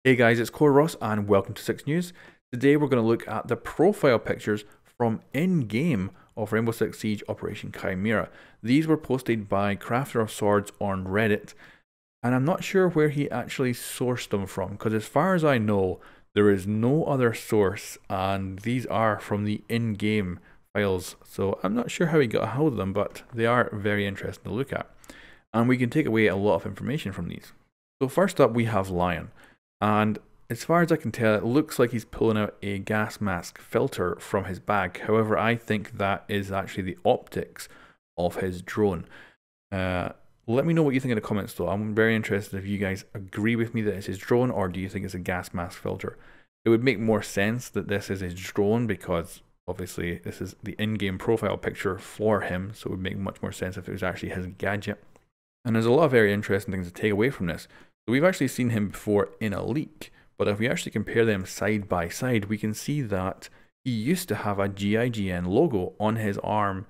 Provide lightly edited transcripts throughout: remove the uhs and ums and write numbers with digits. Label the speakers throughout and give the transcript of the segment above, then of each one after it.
Speaker 1: Hey guys, it's Core Ross and welcome to 6 News. Today we're going to look at the profile pictures from in-game of Rainbow Six Siege Operation Chimera. These were posted by Crafter of Swords on Reddit, and I'm not sure where he actually sourced them from, because as far as I know, there is no other source, and these are from the in-game files, so I'm not sure how he got a hold of them, but they are very interesting to look at. And we can take away a lot of information from these. So first up we have Lion. And as far as I can tell, it looks like he's pulling out a gas mask filter from his bag. However, I think that is actually the optics of his drone. Let me know what you think in the comments though. I'm very interested if you guys agree with me that it's his drone, or do you think it's a gas mask filter? It would make more sense that this is his drone because obviously this is the in-game profile picture for him, so it would make much more sense if it was actually his gadget. And there's a lot of very interesting things to take away from this. So we've actually seen him before in a leak, but if we actually compare them side by side, we can see that he used to have a GIGN logo on his arm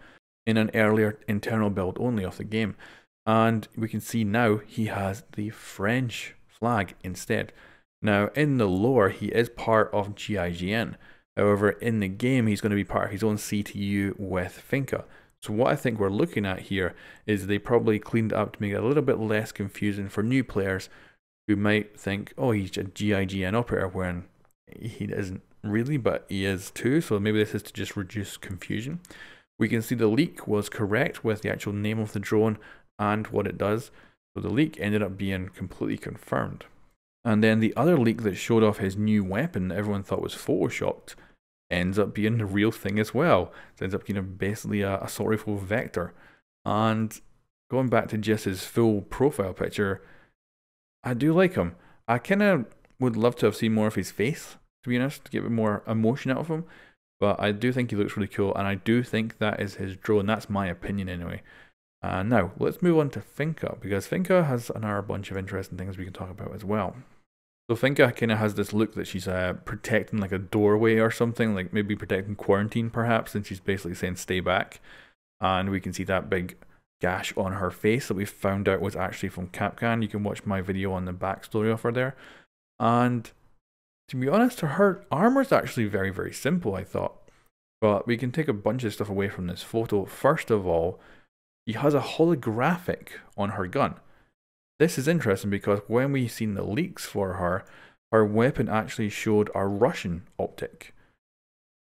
Speaker 1: in an earlier internal build only of the game. And we can see now he has the French flag instead. Now in the lore, he is part of GIGN. However, in the game, he's going to be part of his own CTU with Finka. So what I think we're looking at here is they probably cleaned it up to make it a little bit less confusing for new players who might think, oh, he's a GIGN operator, when he isn't really, but he is too. So maybe this is to just reduce confusion. We can see the leak was correct with the actual name of the drone and what it does. So the leak ended up being completely confirmed. And then the other leak that showed off his new weapon that everyone thought was photoshopped ends up being the real thing as well. It ends up being basically a assault rifle vector. And going back to just his full profile picture, I do like him. I kind of would love to have seen more of his face, to be honest, to get more emotion out of him. But I do think he looks really cool, and I do think that is his drone. That's my opinion anyway. Now, let's move on to Finka, because Finka has another bunch of interesting things we can talk about as well. So Finka kind of has this look that she's protecting like a doorway or something, like maybe protecting quarantine perhaps, and she's basically saying stay back. And we can see that big gash on her face that we found out was actually from Capcan. You can watch my video on the backstory of her there. And to be honest, her armor is actually very, very simple, I thought. But we can take a bunch of stuff away from this photo. First of all, she has a holographic on her gun. This is interesting because when we seen the leaks for her, her weapon actually showed a Russian optic.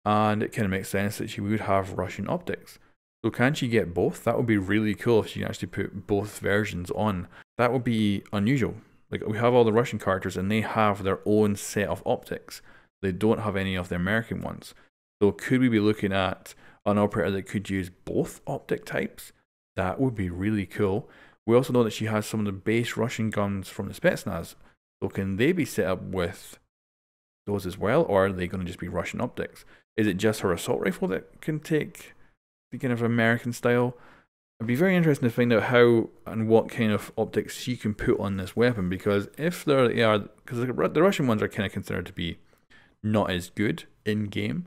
Speaker 1: And it kind of makes sense that she would have Russian optics. So can she get both? That would be really cool if she can actually put both versions on. That would be unusual. Like, we have all the Russian characters and they have their own set of optics. They don't have any of the American ones. So could we be looking at an operator that could use both optic types? That would be really cool. We also know that she has some of the base Russian guns from the Spetsnaz. So can they be set up with those as well, or are they going to just be Russian optics? Is it just her assault rifle that can take the kind of American style? It'd be very interesting to find out how and what kind of optics she can put on this weapon, because if they are, because the Russian ones are kind of considered to be not as good in game,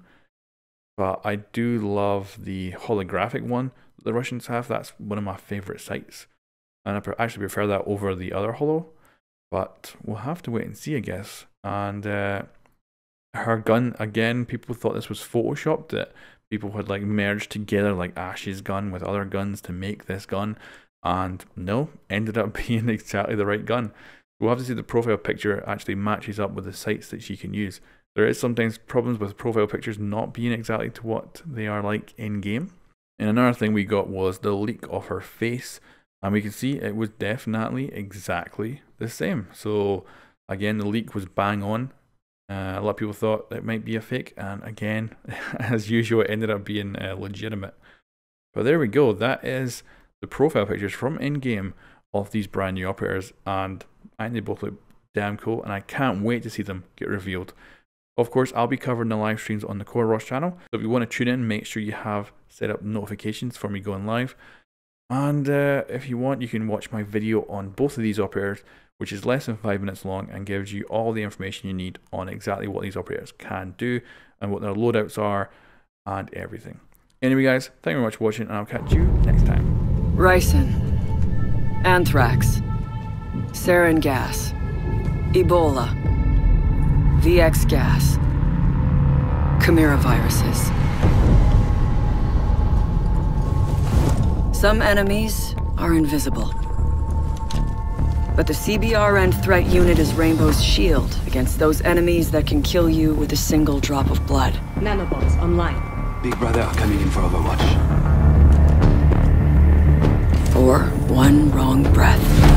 Speaker 1: but I do love the holographic one that the Russians have. That's one of my favorite sights, and I actually prefer that over the other holo, but we'll have to wait and see, I guess. And her gun, again, people thought this was photoshopped, that people had like merged together like Ash's gun with other guns to make this gun, and no, ended up being exactly the right gun. We'll have to see the profile picture actually matches up with the sights that she can use. There is sometimes problems with profile pictures not being exactly to what they are like in game. And another thing we got was the leak of her face, and we can see it was definitely exactly the same. So again, the leak was bang on. A lot of people thought it might be a fake, and again, as usual, it ended up being legitimate. But there we go. That is the profile pictures from in-game of these brand new operators, and I think they both look damn cool, and I can't wait to see them get revealed. Of course, I'll be covering the live streams on the Core Ross channel, so if you want to tune in, make sure you have set up notifications for me going live. And if you want, you can watch my video on both of these operators, which is less than 5 minutes long and gives you all the information you need on exactly what these operators can do and what their loadouts are and everything. Anyway guys, thank you very much for watching, and I'll catch you next time.
Speaker 2: Ricin, anthrax, sarin gas, Ebola. VX gas. Chimera viruses. Some enemies are invisible. But the CBRN threat unit is Rainbow's shield against those enemies that can kill you with a single drop of blood.
Speaker 3: Nanobots online.
Speaker 4: Big Brother are coming in for Overwatch.
Speaker 2: Or one wrong breath.